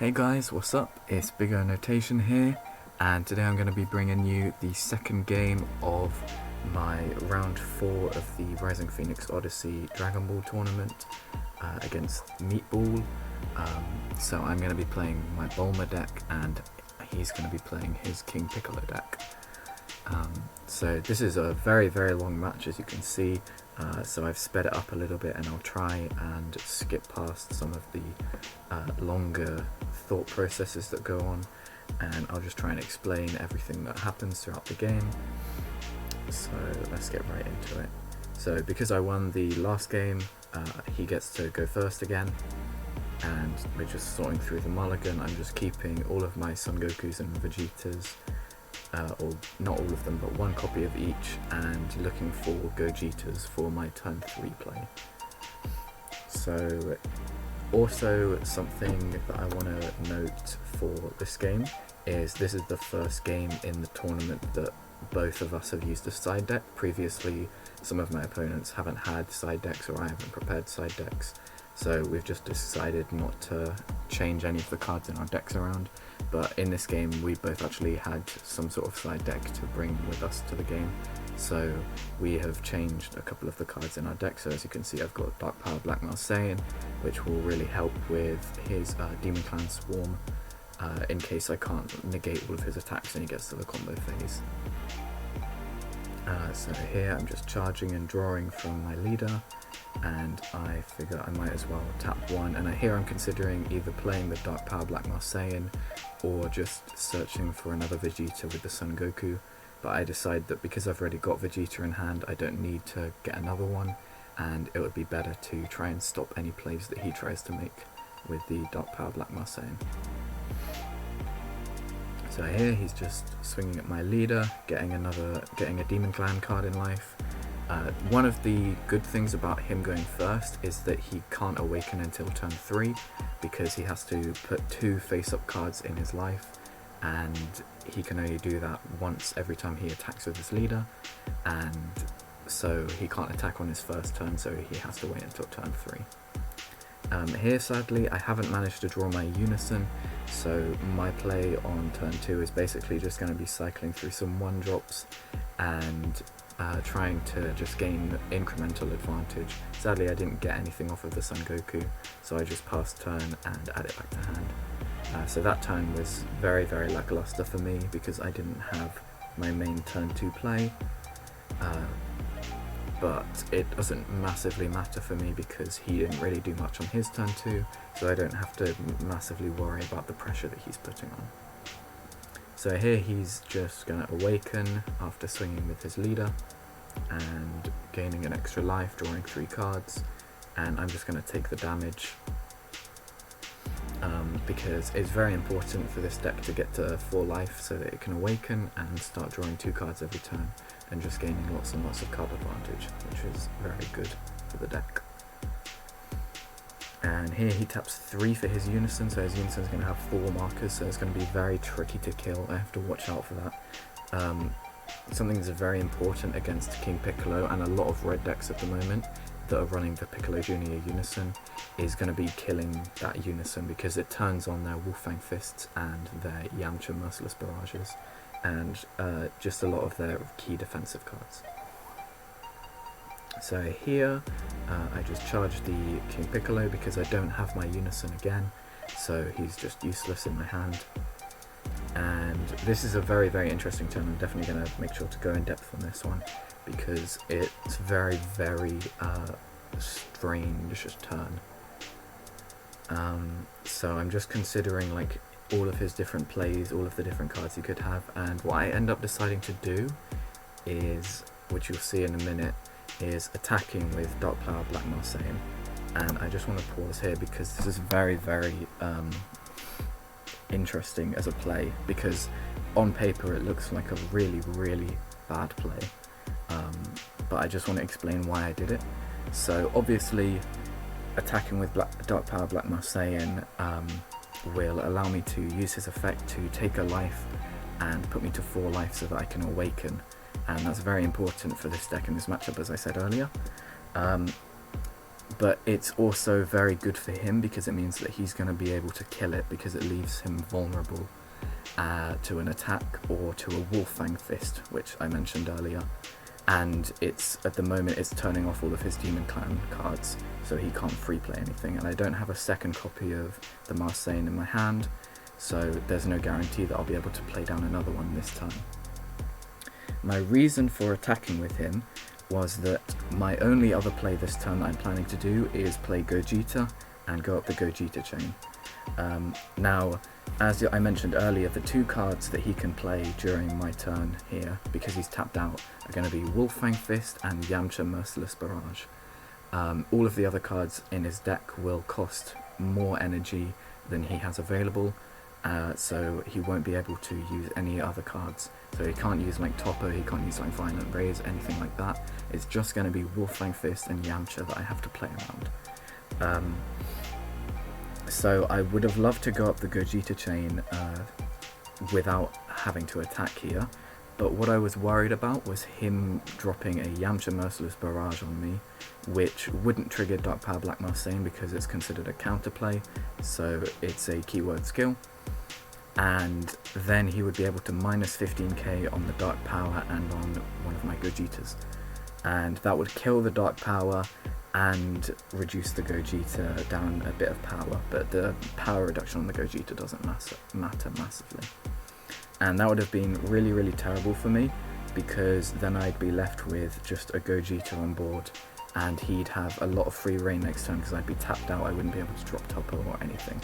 Hey guys, what's up? It's Bigger Notation here, and today I'm going to be bringing you the second game of my round 4 of the Rising Phoenix Odyssey Dragonball tournament against Meatball. So I'm going to be playing my Bulma deck, and he's going to be playing his King Piccolo deck. So this is a very long match, as you can see. So I've sped it up a little bit, and I'll try and skip past some of the longer thought processes that go on, and I'll just try and explain everything that happens throughout the game. So let's get right into it. So because I won the last game, he gets to go first again, and we're just sorting through the mulligan. I'm just keeping all of my Son Gokus and Vegetas, or not all of them, but one copy of each, and looking for Gogetas for my turn 3 play. So also something that I want to note for this game is this is the first game in the tournament that both of us have used a side deck. Previously, some of my opponents haven't had side decks, or I haven't prepared side decks, so we've just decided not to change any of the cards in our decks around. But in this game, we both actually had some sort of side deck to bring with us to the game, so we have changed a couple of the cards in our deck. So as you can see, I've got Dark Power Black Marseillan, which will really help with his Demon Clan Swarm, in case I can't negate all of his attacks and he gets to the combo phase. So here I'm just charging and drawing from my leader, and I figure I might as well tap one, and here I'm considering either playing the Dark Power Black Marseillan or just searching for another Vegeta with the Son Goku, but I decide that because I've already got Vegeta in hand, I don't need to get another one, and it would be better to try and stop any plays that he tries to make with the Dark Power Black Marseillan. So here he's just swinging at my leader, getting a Demon Clan card in life. One of the good things about him going first is that he can't awaken until turn 3, because he has to put 2 face-up cards in his life, and he can only do that once every time he attacks with his leader, and so he can't attack on his first turn, so he has to wait until turn 3. Here sadly I haven't managed to draw my Unison, so my play on turn 2 is basically just going to be cycling through some 1-drops and trying to just gain incremental advantage. Sadly I didn't get anything off of the Son Goku, so I just passed turn and add it back to hand. So that turn was very lackluster for me because I didn't have my main turn 2 play. But it doesn't massively matter for me because he didn't really do much on his turn 2, so I don't have to massively worry about the pressure that he's putting on. So here he's just going to awaken after swinging with his leader and gaining an extra life, drawing 3 cards, and I'm just going to take the damage because it's very important for this deck to get to 4 life so that it can awaken and start drawing 2 cards every turn and just gaining lots and lots of card advantage, which is very good for the deck. And here he taps 3 for his Unison, so his Unison is going to have 4 markers, so it's going to be very tricky to kill. I have to watch out for that. Something that's very important against King Piccolo and a lot of red decks at the moment that are running the Piccolo Junior Unison is going to be killing that Unison, because it turns on their Wolfang Fists and their Yamcha Merciless Barrages, and just a lot of their key defensive cards. So here I just charge the King Piccolo because I don't have my Unison again, so he's just useless in my hand. And this is a very interesting turn. I'm definitely going to make sure to go in depth on this one because it's very strange turn. So I'm just considering like all of his different plays, all of the different cards he could have, and what I end up deciding to do is, which you'll see in a minute, is attacking with Dark Power Black Marseillan. And I just want to pause here because this is very interesting as a play, because on paper it looks like a really bad play, but I just want to explain why I did it. So obviously attacking with Dark Power Black Marseillan will allow me to use his effect to take a life and put me to 4 life so that I can awaken, and that's very important for this deck in this matchup, as I said earlier. but it's also very good for him because it means that he's going to be able to kill it, because it leaves him vulnerable to an attack or to a Wolfang Fist, which I mentioned earlier. And it's at the moment it's turning off all of his Demon Clan cards, so he can't free play anything. And I don't have a second copy of the Marseille in my hand, so there's no guarantee that I'll be able to play down another one this time. My reason for attacking with him was that my only other play this turn that I'm planning to do is play Gogeta and go up the Gogeta chain. Now, as I mentioned earlier, the two cards that he can play during my turn here, because he's tapped out, are going to be Wolfang Fist and Yamcha Merciless Barrage. All of the other cards in his deck will cost more energy than he has available, so he won't be able to use any other cards. So he can't use like Toppo, he can't use like Violent Rays, anything like that. It's just going to be Wolfang Fist and Yamcha that I have to play around. So I would have loved to go up the Gogeta chain without having to attack here, but what I was worried about was him dropping a Yamcha Merciless Barrage on me, which wouldn't trigger Dark Power Black Marseille because it's considered a counterplay, so it's a keyword skill. And then he would be able to minus 15k on the Dark Power and on one of my Gogetas. And that would kill the Dark Power and reduce the Gogeta down a bit of power, but the power reduction on the Gogeta doesn't matter massively. And that would have been really, really terrible for me, because then I'd be left with just a Gogeta on board, and he'd have a lot of free reign next turn because I'd be tapped out, I wouldn't be able to drop Toppo or anything.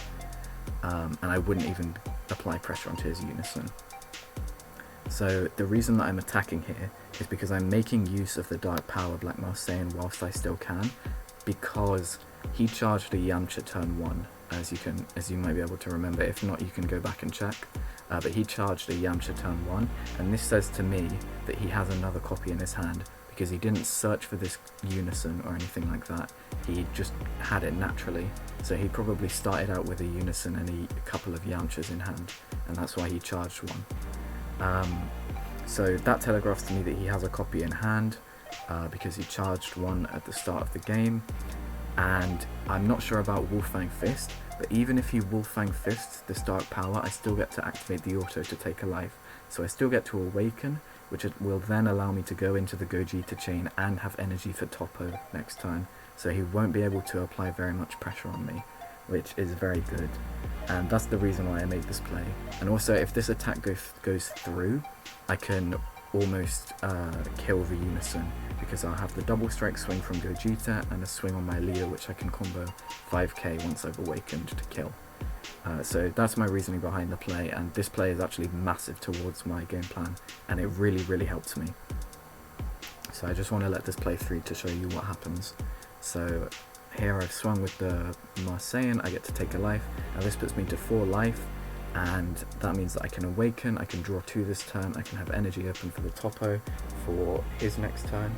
And I wouldn't even apply pressure onto his Unison. So the reason that I'm attacking here is because I'm making use of the Dark Power Black Marseille whilst I still can, because he charged a Yamcha turn 1, as you might be able to remember. If not, you can go back and check. But he charged a Yamcha turn 1, and this says to me that he has another copy in his hand, because he didn't search for this Unison or anything like that. He just had it naturally. So he probably started out with a Unison and a couple of Yamchas in hand, and that's why he charged 1. So that telegraphs to me that he has a copy in hand, because he charged 1 at the start of the game. And I'm not sure about Wolfang Fist, but even if he Wolfang Fists this Dark Power, I still get to activate the auto to take a life. So I still get to awaken, which will then allow me to go into the Gogeta chain and have energy for Toppo next turn. So he won't be able to apply very much pressure on me, which is very good. And that's the reason why I made this play. And also, if this attack goes through, I can almost kill the Unison, because I'll have the double strike swing from Gogeta and a swing on my Leo, which I can combo 5k once I've awakened to kill. So that's my reasoning behind the play, and this play is actually massive towards my game plan, and it really, really helps me. So I just want to let this play through to show you what happens. So here I've swung with the Marseille, I get to take a life. Now this puts me to 4 life, and that means that I can awaken, I can draw 2 this turn, I can have energy open for the Toppo for his next turn,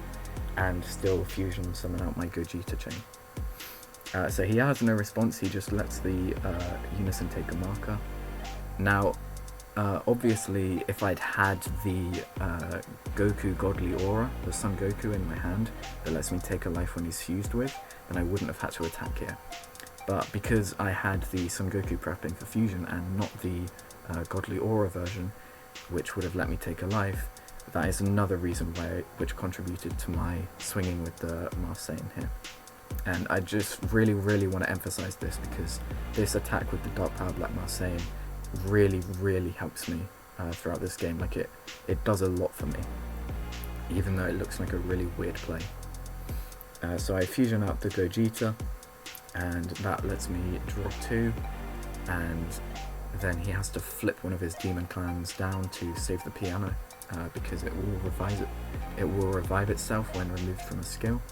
and still fusion summon out my Gogeta chain. So he has no response, he just lets the Unison take a marker. Now, obviously, if I'd had the Goku Godly Aura, the Son Goku in my hand, that lets me take a life when he's fused with, then I wouldn't have had to attack here. But because I had the Son Goku prepping for fusion and not the Godly Aura version, which would have let me take a life, that is another reason which contributed to my swinging with the Marseille here. And I just really, really want to emphasize this, because this attack with the Dark Power Black Marseille really, really helps me throughout this game. Like it does a lot for me, even though it looks like a really weird play. So I fusion out the Gogeta, and that lets me draw 2, and then he has to flip one of his Demon Clans down to save the piano, because it will revive itself when removed from a skill.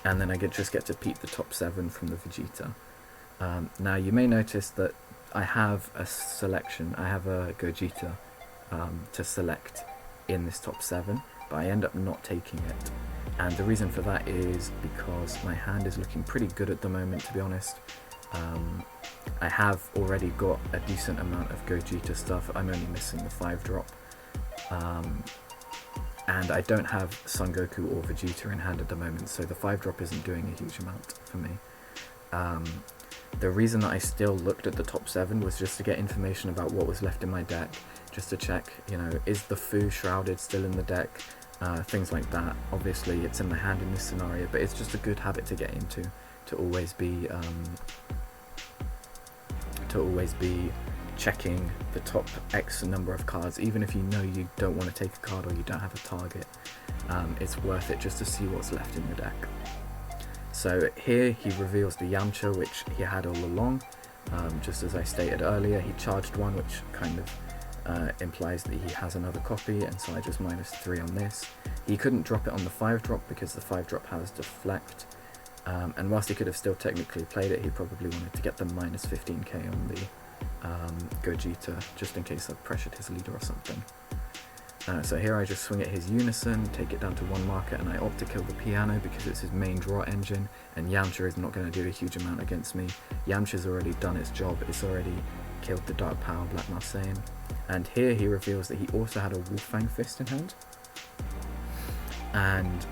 And then I just get to peep the top 7 from the Vegeta. Now you may notice that I have a selection, I have a Gogeta to select in this top 7, but I end up not taking it. And the reason for that is because my hand is looking pretty good at the moment, to be honest. I have already got a decent amount of Gogeta stuff, I'm only missing the 5-drop. and I don't have Son Goku or Vegeta in hand at the moment, so the 5-drop isn't doing a huge amount for me. The reason that I still looked at the top 7 was just to get information about what was left in my deck, just to check, you know, is the Fu Shrouded still in the deck, things like that. Obviously it's in the hand in this scenario, but it's just a good habit to get into, to always be checking the top X number of cards, even if you know you don't want to take a card or you don't have a target. It's worth it just to see what's left in the deck. So here he reveals the Yamcha, which he had all along. Just as I stated earlier, he charged one, which kind of implies that he has another copy, and so I just -3 on this. He couldn't drop it on the 5-drop because the 5-drop has deflect, and whilst he could have still technically played it, he probably wanted to get the -15k on the Gogeta, just in case I pressured his leader or something. So here I just swing at his Unison, take it down to 1 marker, and I opt to kill the piano because it's his main draw engine, and Yamcha is not going to do a huge amount against me. Yamcha's already done its job, it's already killed the Dark Power Black Marseille. And here he reveals that he also had a Wolfang Fist in hand, and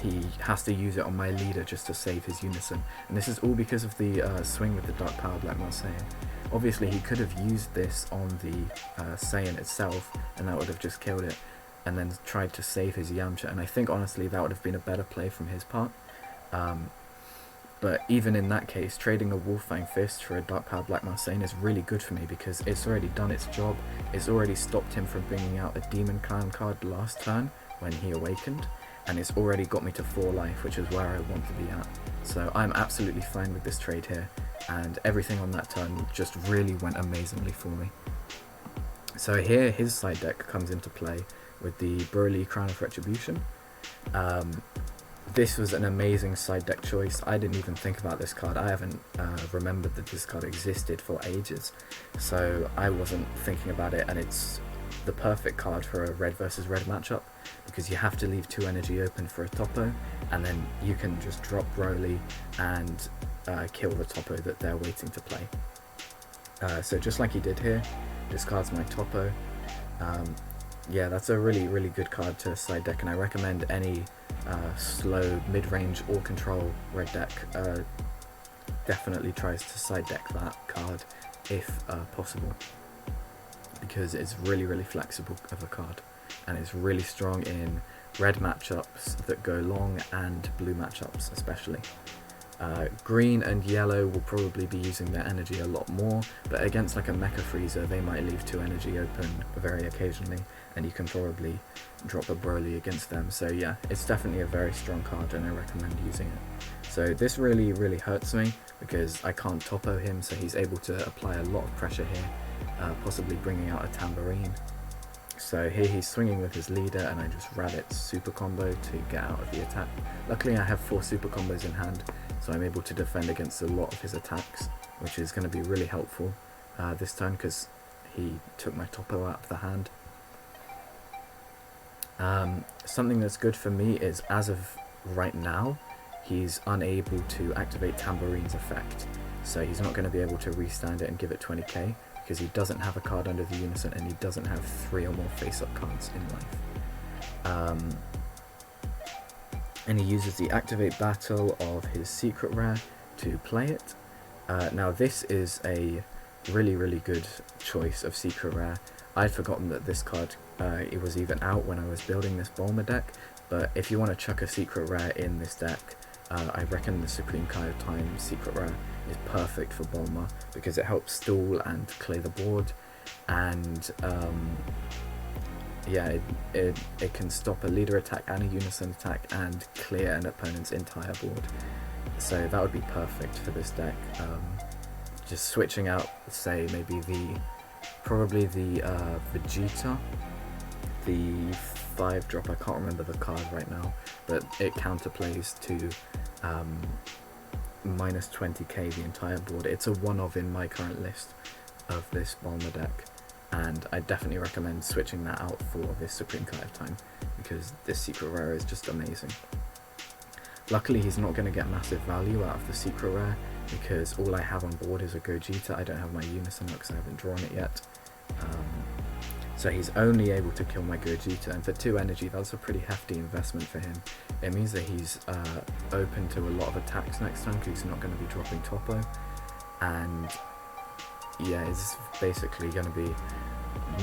he has to use it on my leader just to save his Unison. And this is all because of the swing with the Dark Power Black Marseille. Obviously he could have used this on the Saiyan itself, and that would have just killed it, and then tried to save his Yamcha, and I think honestly that would have been a better play from his part. But even in that case, trading a Wolfang Fist for a Dark Power Black Marseille is really good for me because it's already done its job. It's already stopped him from bringing out a Demon Clown card last turn when he awakened, and it's already got me to 4 life, which is where I want to be at. So I'm absolutely fine with this trade here, and everything on that turn just really went amazingly for me. So here his side deck comes into play with the Broly Crown of Retribution. This was an amazing side deck choice. I didn't even think about this card. I haven't remembered that this card existed for ages, so I wasn't thinking about it, and it's the perfect card for a red versus red matchup because you have to leave 2 energy open for a Toppo, and then you can just drop Broly and kill the Toppo that they're waiting to play. So just like he did here, discards my Toppo. Yeah, that's a really good card to side deck, and I recommend any slow mid-range or control red deck definitely tries to side deck that card if possible, because it's really flexible of a card, and it's really strong in red matchups that go long and blue matchups especially. Green and yellow will probably be using their energy a lot more, but against like a Mecha Freezer they might leave 2 energy open very occasionally, and you can probably drop a Broly against them. So yeah, it's definitely a very strong card and I recommend using it. So this really hurts me because I can't Toppo him, so he's able to apply a lot of pressure here, possibly bringing out a Tambourine. So here he's swinging with his leader, and I just Rabbit super combo to get out of the attack. Luckily I have 4 super combos in hand, so I'm able to defend against a lot of his attacks, which is going to be really helpful this turn because he took my Toppo out of the hand. Something that's good for me is, as of right now, he's unable to activate Tambourine's effect, so he's not going to be able to restand it and give it 20k because he doesn't have a card under the Unison, and he doesn't have 3 or more face-up cards in life. And he uses the Activate Battle of his Secret Rare to play it. Now this is a really good choice of Secret Rare. I'd forgotten that this card it was even out when I was building this Bulma deck, but if you want to chuck a Secret Rare in this deck, I reckon the Supreme Kai of Time Secret Rare is perfect for Bulma because it helps stall and clear the board, and yeah, it can stop a leader attack and a Unison attack and clear an opponent's entire board. So that would be perfect for this deck. Just switching out, say maybe probably the Vegeta, the 5-drop, I can't remember the card right now, but it counterplays to minus 20k the entire board. It's a one of in my current list of this Bulma deck, and I definitely recommend switching that out for this Supreme Kai of Time because this Secret Rare is just amazing. Luckily he's not going to get massive value out of the Secret Rare because all I have on board is a Gogeta. I don't have my Unison because I haven't drawn it yet. So he's only able to kill my Gogeta, and for 2 energy, that's a pretty hefty investment for him. It means that he's open to a lot of attacks next time, because he's not going to be dropping Topo. And yeah, it's basically going to be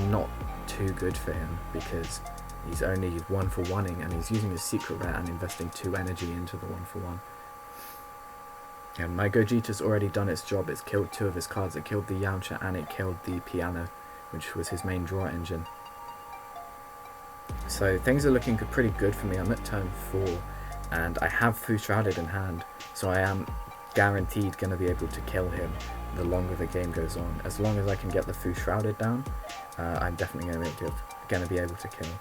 not too good for him, because he's only 1-for-1ing, and he's using his secret rare and investing 2 energy into the 1-for-1. And my Gogeta's already done its job. It's killed 2 of his cards. It killed the Yamcha and it killed the Piano, which was his main draw engine. So things are looking pretty good for me. I'm at turn 4 and I have Fu Shrouded in hand, so I am guaranteed going to be able to kill him the longer the game goes on. As long as I can get the Fu Shrouded down, I'm definitely going to be able to kill.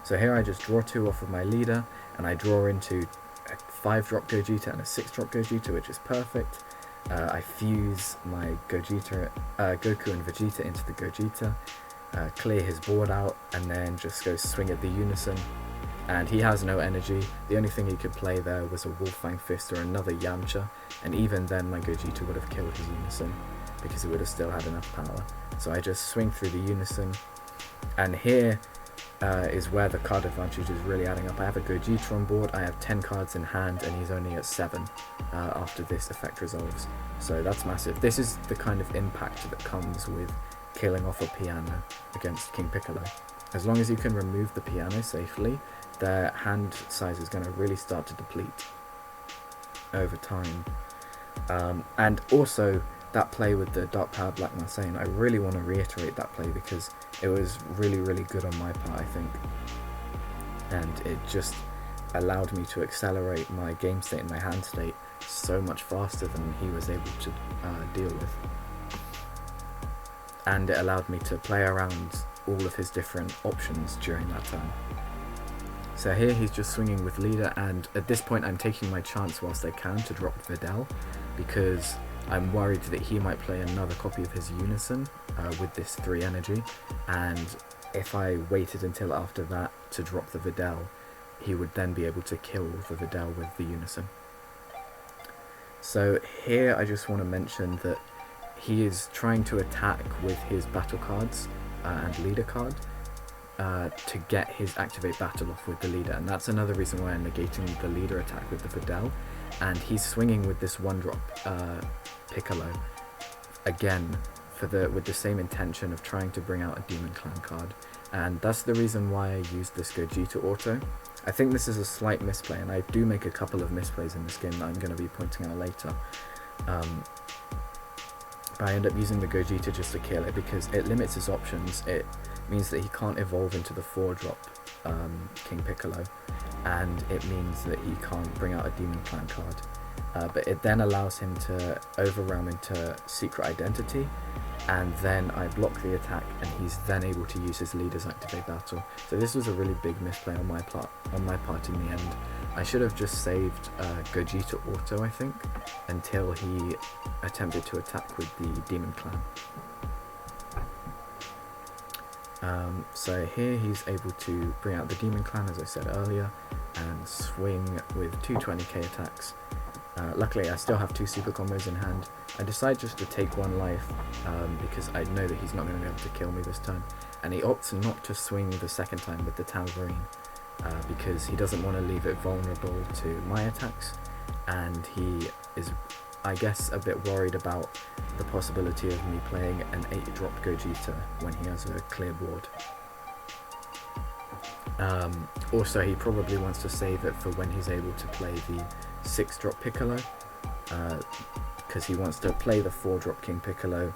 So here I just draw 2 off of my leader, and I draw into a 5-drop Gogeta and a 6-drop Gogeta, which is perfect. I fuse my Goku and Vegeta into the Gogeta, clear his board out, and then just go swing at the Unison. And he has no energy. The only thing he could play there was a Wolfang Fist or another Yamcha, and even then my Gogeta would have killed his Unison, because it would have still had enough power. So I just swing through the Unison, and here is where the card advantage is really adding up. I have a Gogeta on board, I have 10 cards in hand, and he's only at 7 after this effect resolves. So that's massive. This is the kind of impact that comes with killing off a Piano against King Piccolo. As long as you can remove the Piano safely, their hand size is going to really start to deplete over time. And also, that play with the Dark Power Black Marseille, I really want to reiterate that play, because it was really, really good on my part, I think. And it just allowed me to accelerate my game state and my hand state so much faster than he was able to deal with. And it allowed me to play around all of his different options during that time. So here he's just swinging with leader, and at this point I'm taking my chance whilst I can to drop Videl, because I'm worried that he might play another copy of his Unison with this 3 energy, and if I waited until after that to drop the Videl, he would then be able to kill the Videl with the Unison. So here I just want to mention that he is trying to attack with his battle cards and leader card to get his activate battle off with the leader, and that's another reason why I'm negating the leader attack with the Videl. And he's swinging with this 1-drop Piccolo again with the same intention of trying to bring out a Demon Clan card, and that's the reason why I used this Gogeta auto. I think this is a slight misplay, and I do make a couple of misplays in this game that I'm going to be pointing out later. But I end up using the Gogeta just to kill it, because it limits his options. It means that he can't evolve into the 4-drop King Piccolo, and it means that he can't bring out a Demon Clan card. But it then allows him to overwhelm into Secret Identity, and then I block the attack, and he's then able to use his leader's activate battle. So this was a really big misplay on my part in the end. I should have just saved Gogeta auto, I think, until he attempted to attack with the Demon Clan. So here he's able to bring out the Demon Clan, as I said earlier, and swing with 2 20k attacks. Luckily I still have 2 super combos in hand. I decide just to take 1 life because I know that he's not going to be able to kill me this turn, and he opts not to swing the second time with the Tambourine because he doesn't want to leave it vulnerable to my attacks, and he is, I guess, a bit worried about the possibility of me playing an 8-drop Gogeta when he has a clear board. Also, he probably wants to save it for when he's able to play the 6-drop Piccolo, because he wants to play the 4-drop King Piccolo,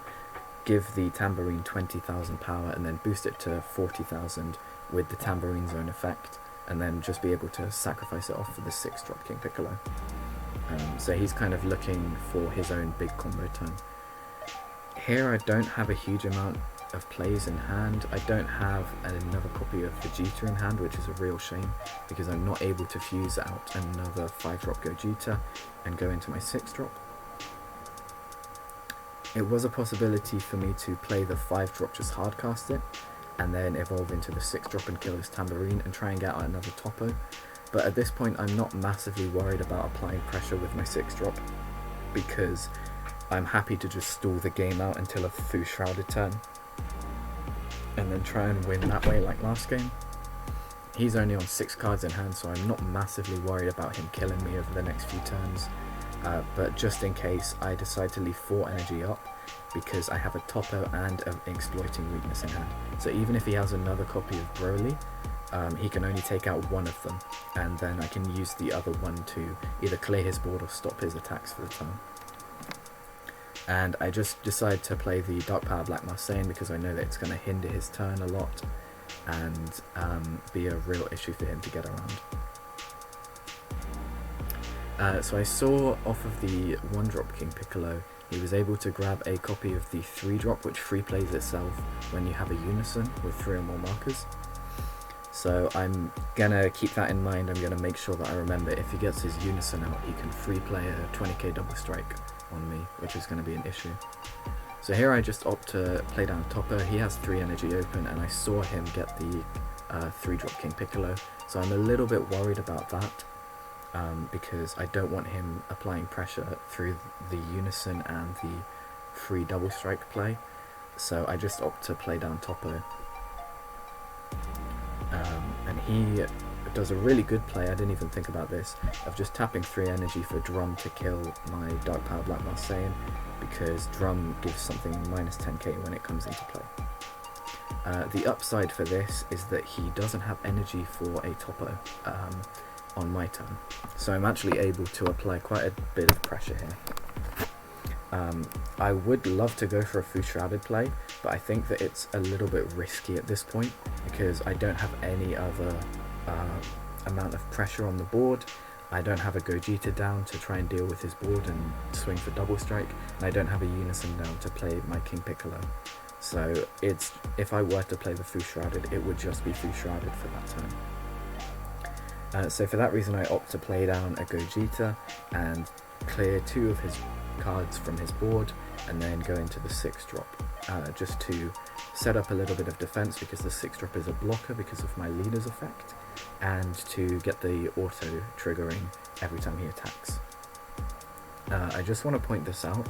give the Tambourine 20,000 power, and then boost it to 40,000 with the Tambourine Zone effect, and then just be able to sacrifice it off for the 6-drop King Piccolo. So he's kind of looking for his own big combo turn. Here I don't have a huge amount of plays in hand. I don't have another copy of Vegeta in hand, which is a real shame, because I'm not able to fuse out another 5-drop Gogeta and go into my 6-drop. It was a possibility for me to play the 5-drop, just hardcast it, and then evolve into the 6-drop and kill his Tambourine and try and get out another Topo. But at this point I'm not massively worried about applying pressure with my 6-drop, because I'm happy to just stall the game out until a Fu Shrouded turn. and then try and win that way like last game. He's only on 6 cards in hand, so I'm not massively worried about him killing me over the next few turns. But just in case, I decide to leave 4 energy up because I have a Topo and an exploiting weakness in hand. So even if he has another copy of Broly, he can only take out one of them, and then I can use the other one to either clear his board or stop his attacks for the turn. And I just decide to play the Dark Power Black Marseille because I know that it's going to hinder his turn a lot and be a real issue for him to get around. So I saw off of the 1-drop King Piccolo, he was able to grab a copy of the 3-drop, which free plays itself when you have a unison with 3 or more markers. So I'm gonna keep that in mind. I'm gonna make sure that I remember if he gets his unison out, he can free play a 20k double strike on me, which is gonna be an issue. So here I just opt to play down Topper. He has 3 energy open, and I saw him get the 3-drop King Piccolo. So I'm a little bit worried about that. Because I don't want him applying pressure through the unison and the free double strike play, so I just opt to play down Topo. And he does a really good play, I didn't even think about this, of just tapping 3 energy for Drum to kill my Dark Power Black Marseille, because Drum gives something minus 10k when it comes into play. The upside for this is that he doesn't have energy for a Topo on my turn, so I'm actually able to apply quite a bit of pressure here. I would love to go for a Fu Shrouded play, but I think that it's a little bit risky at this point because I don't have any other amount of pressure on the board. I don't have a Gogeta down to try and deal with his board and swing for double strike, and I don't have a unison down to play my King Piccolo. So if I were to play the Fu Shrouded, it would just be Fu Shrouded for that turn. So for that reason I opt to play down a Gogeta and clear 2 of his cards from his board, and then go into the 6-drop just to set up a little bit of defense, because the 6-drop is a blocker because of my leader's effect, and to get the auto triggering every time he attacks. I just want to point this out.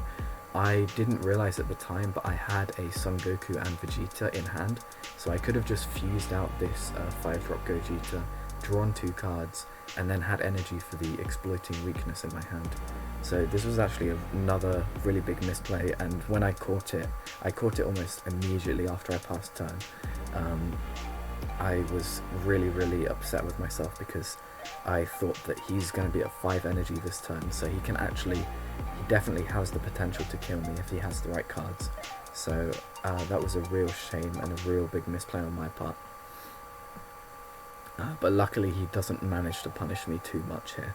I didn't realize at the time, but I had a Son Goku and Vegeta in hand, so I could have just fused out this 5-drop Gogeta, drawn 2 cards, and then had energy for the exploiting weakness in my hand. So this was actually another really big misplay, and when I caught it almost immediately after I passed turn. I was really upset with myself because I thought that he's going to be at 5 energy this turn, so he definitely has the potential to kill me if he has the right cards. So that was a real shame and a real big misplay on my part. But luckily he doesn't manage to punish me too much here.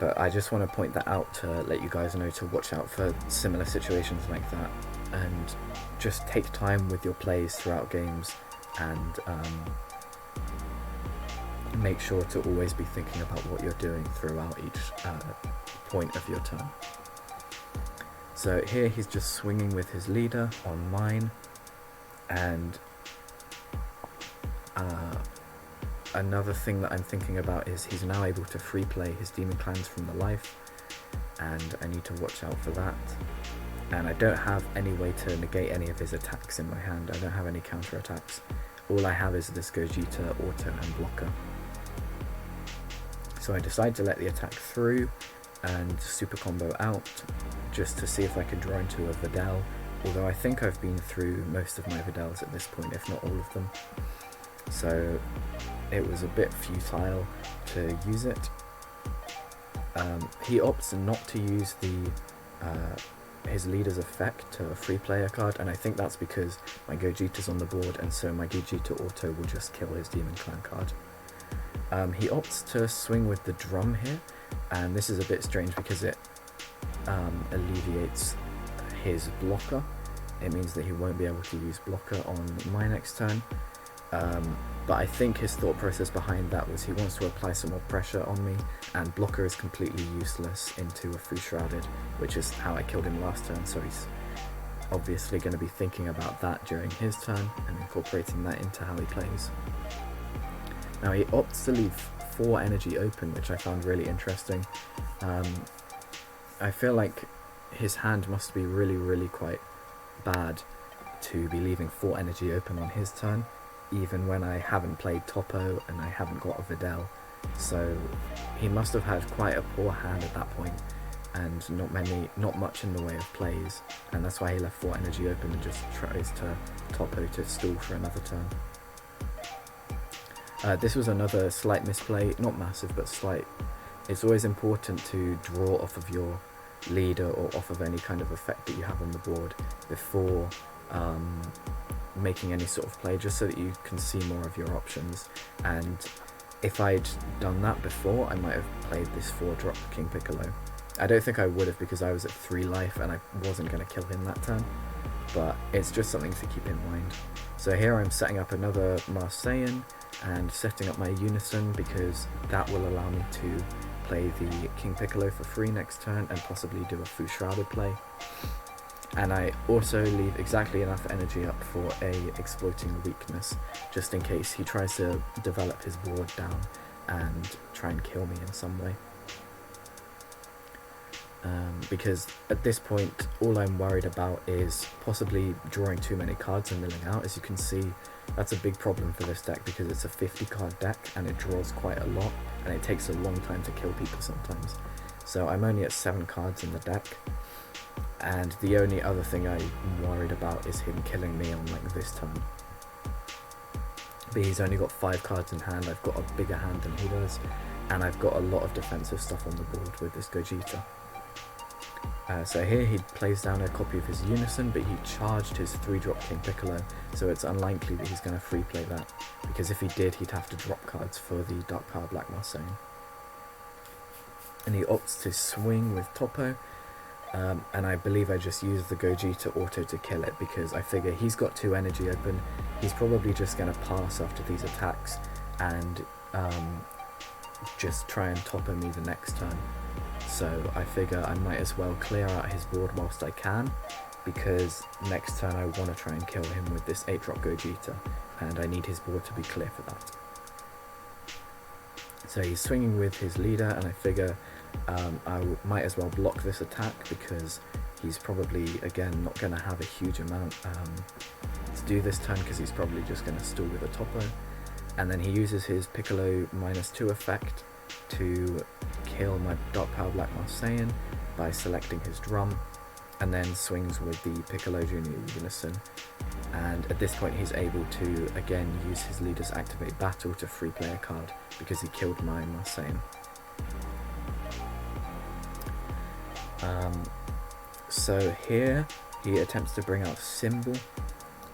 But I just want to point that out to let you guys know to watch out for similar situations like that, and just take time with your plays throughout games, and make sure to always be thinking about what you're doing throughout each point of your turn. So here he's just swinging with his leader on mine, and another thing that I'm thinking about is he's now able to free play his Demon Clans from the life, and I need to watch out for that. And I don't have any way to negate any of his attacks in my hand. I don't have any counter attacks. All I have is this Gogeta, auto and blocker. So I decide to let the attack through and super combo out just to see if I can draw into a Videl, although I think I've been through most of my Videls at this point, if not all of them. So it was a bit futile to use it. He opts not to use his leader's effect to free play a card, and I think that's because my Gogeta's on the board, and so my Gogeta auto will just kill his Demon Clan card. He opts to swing with the Drum here, and this is a bit strange because it alleviates his blocker. It means that he won't be able to use blocker on my next turn. But I think his thought process behind that was he wants to apply some more pressure on me, and blocker is completely useless into a Fu Shrouded, which is how I killed him last turn, so he's obviously going to be thinking about that during his turn and incorporating that into how he plays. Now he opts to leave 4 energy open, which I found really interesting. I feel like his hand must be really quite bad to be leaving 4 energy open on his turn, even when I haven't played Topo and I haven't got a Videl. So he must have had quite a poor hand at that point, and not much in the way of plays, and that's why he left 4 energy open and just tries to Topo to stall for another turn. This was another slight misplay, not massive but slight. It's always important to draw off of your leader or off of any kind of effect that you have on the board before making any sort of play, just so that you can see more of your options. And if I'd done that before, I might have played this 4-drop King Piccolo. I don't think I would have, because I was at 3 life and I wasn't going to kill him that turn, but it's just something to keep in mind. So here I'm setting up another Marseillan and setting up my Unison, because that will allow me to play the King Piccolo for free next turn and possibly do a Fu Shrouded play. And I also leave exactly enough energy up for a exploiting weakness, just in case he tries to develop his board down and try and kill me in some way. Because at this point all I'm worried about is possibly drawing too many cards and milling out. As you can see, that's a big problem for this deck, because it's a 50 card deck and it draws quite a lot, and it takes a long time to kill people sometimes. So I'm only at 7 cards in the deck, and the only other thing I'm worried about is him killing me on like this turn. But he's only got 5 cards in hand. I've got a bigger hand than he does, and I've got a lot of defensive stuff on the board with this Gogeta. So here he plays down a copy of his Unison, but he charged his 3-drop King Piccolo, so it's unlikely that he's going to free play that, because if he did, he'd have to drop cards for the Dark Power Black Marseillan. And he opts to swing with Topo, and I believe I just used the Gogeta auto to kill it, because I figure he's got 2 energy open, he's probably just going to pass after these attacks and just try and Topo me the next turn. So I figure I might as well clear out his board whilst I can, because next turn I want to try and kill him with this 8-drop Gogeta, and I need his board to be clear for that. So he's swinging with his leader, and I figure might as well block this attack, because he's probably, again, not going to have a huge amount to do this turn, because he's probably just going to stall with a Topo. And then he uses his Piccolo -2 effect to kill my Dark Power Black Marseillan by selecting his drum, and then swings with the Piccolo Junior Unison. And at this point he's able to again use his leader's Activate Battle to free play a card, because he killed my Marseillan. So here he attempts to bring out Symbol,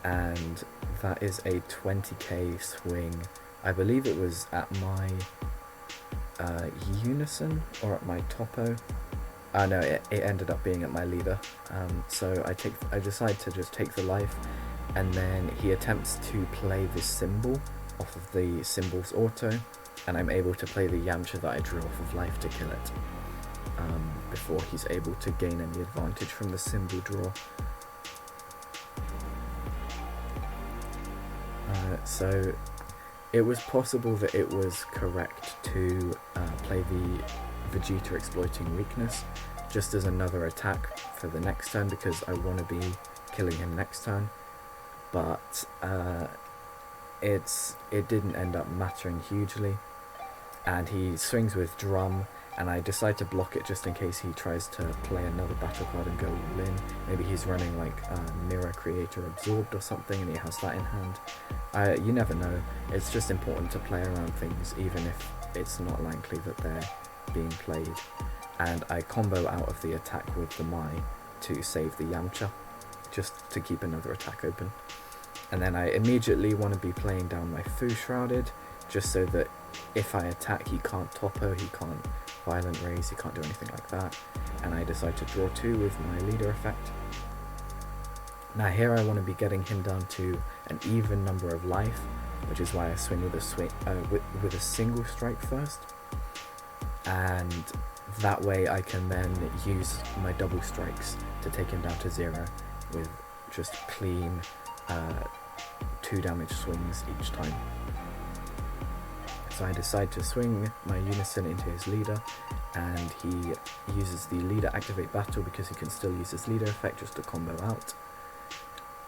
and that is a 20k swing. I believe it was at my Unison or at my Topo. No, it ended up being at my leader. So I decide to just take the life, and then he attempts to play this Symbol off of the Symbol's auto, and I'm able to play the Yamcha that I drew off of life to kill it, before he's able to gain any advantage from the Symbol draw. So it was possible that it was correct to play the Vegeta exploiting weakness just as another attack for the next turn, because I want to be killing him next turn, but it didn't end up mattering hugely, and he swings with Drum, and I decide to block it just in case he tries to play another battle card and go all in. Maybe he's running like Mirror Creator Absorbed or something, and he has that in hand. You never know. It's just important to play around things, even if it's not likely that they're being played. And I combo out of the attack with the Mai to save the Yamcha, just to keep another attack open. And then I immediately want to be playing down my Fu Shrouded, just so that if I attack, he can't Topo, he can't Violent Raise, he can't do anything like that. And I decide to draw 2 with my leader effect. Now here I want to be getting him down to an even number of life, which is why I swing with a single strike first, and that way I can then use my double strikes to take him down to 0 with just clean 2 damage swings each time. So I decide to swing my Unison into his leader, and he uses the leader Activate Battle because he can still use his leader effect just to combo out.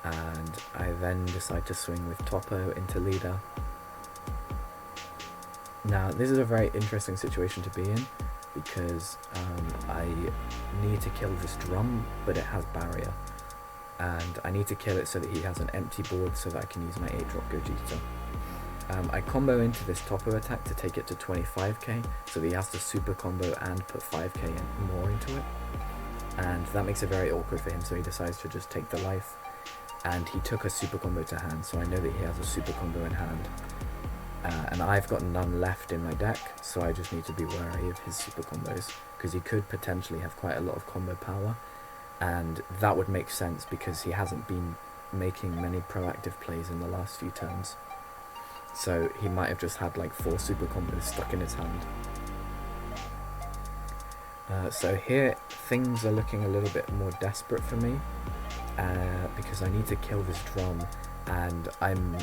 and I then decide to swing with Topo into leader. Now this is a very interesting situation to be in, because I need to kill this drum, but it has barrier, and I need to kill it so that he has an empty board so that I can use my 8-drop Gogeta. I combo into this Topo attack to take it to 25k, so that he has to super combo and put 5k more into it, and that makes it very awkward for him, so he decides to just take the life, and he took a super combo to hand, so I know that he has a super combo in hand, and I've got none left in my deck, so I just need to be wary of his super combos, because he could potentially have quite a lot of combo power, and that would make sense because he hasn't been making many proactive plays in the last few turns. So he might have just had like 4 super combos stuck in his hand. So here things are looking a little bit more desperate for me, because I need to kill this drum, and I'm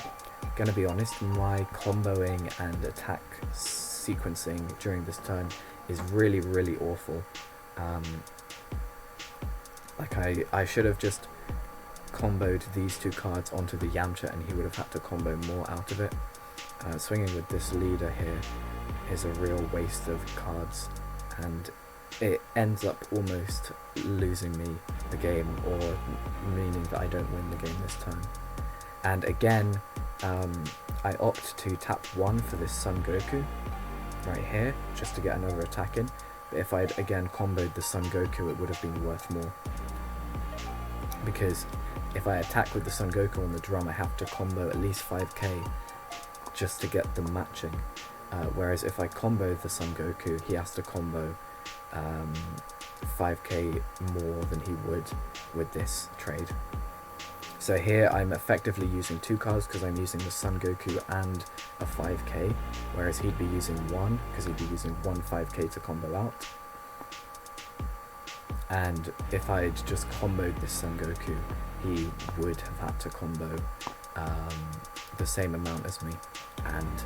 gonna be honest, my comboing and attack sequencing during this turn is really awful. Like I should have just comboed these 2 cards onto the Yamcha, and he would have had to combo more out of it. Swinging with this leader here is a real waste of cards, and it ends up almost losing me the game, or meaning that I don't win the game this turn. And again, I opt to tap 1 for this Son Goku right here, just to get another attack in, but if I'd again comboed the Son Goku, it would have been worth more, because if I attack with the Son Goku on the drum, I have to combo at least 5k just to get them matching, whereas if I combo the Son Goku, he has to combo 5k more than he would with this trade. So here I'm effectively using 2 cards because I'm using the Son Goku and a 5k, whereas he'd be using 1 because he'd be using 1 5k to combo out. And if I'd just comboed this Son Goku, he would have had to combo the same amount as me, and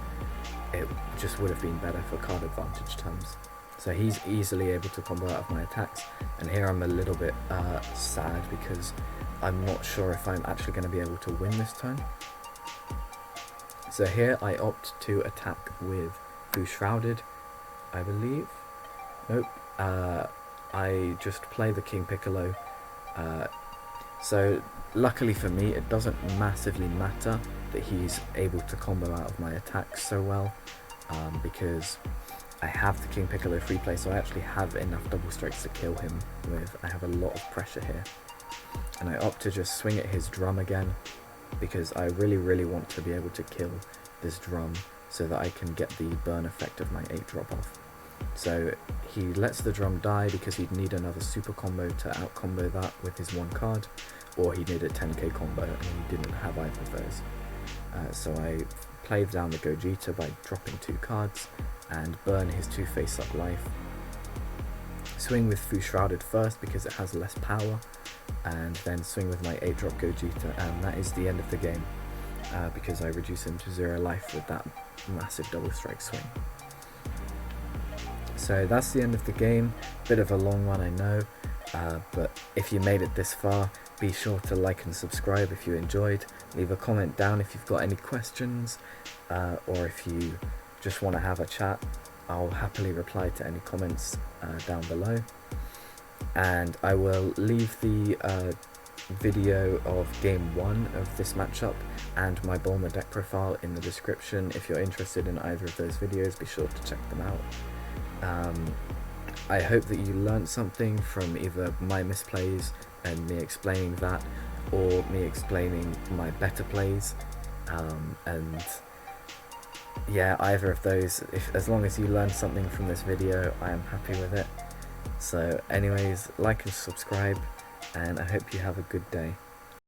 it just would have been better for card advantage terms. So he's easily able to combo out of my attacks, and here I'm a little bit sad because I'm not sure if I'm actually going to be able to win this turn. So here I opt to attack with Fu Shrouded, I believe. Nope. I just play the King Piccolo. So luckily for me, it doesn't massively matter that he's able to combo out of my attacks so well, because I have the King Piccolo free play, so I actually have enough double strikes to kill him with. I have a lot of pressure here, and I opt to just swing at his drum again, because I really want to be able to kill this drum so that I can get the burn effect of my 8-drop off. So he lets the drum die because he'd need another super combo to out combo that with his 1 card, or he'd need a 10k combo, and he didn't have either of those. So I played down the Gogeta by dropping 2 cards and burn his 2 face-up life. Swing with Fu Shrouded first because it has less power, and then swing with my 8-drop Gogeta, and that is the end of the game, because I reduce him to 0 life with that massive double strike swing. So that's the end of the game. Bit of a long one, I know, but if you made it this far, be sure to like and subscribe if you enjoyed. Leave a comment down if you've got any questions, or if you just want to have a chat. I'll happily reply to any comments down below. And I will leave the video of game 1 of this matchup and my Bulma deck profile in the description. If you're interested in either of those videos, be sure to check them out. I hope that you learned something from either my misplays and me explaining that, or me explaining my better plays, and yeah, either of those. As long as you learned something from this video, I am happy with it. So anyways, like and subscribe, and I hope you have a good day.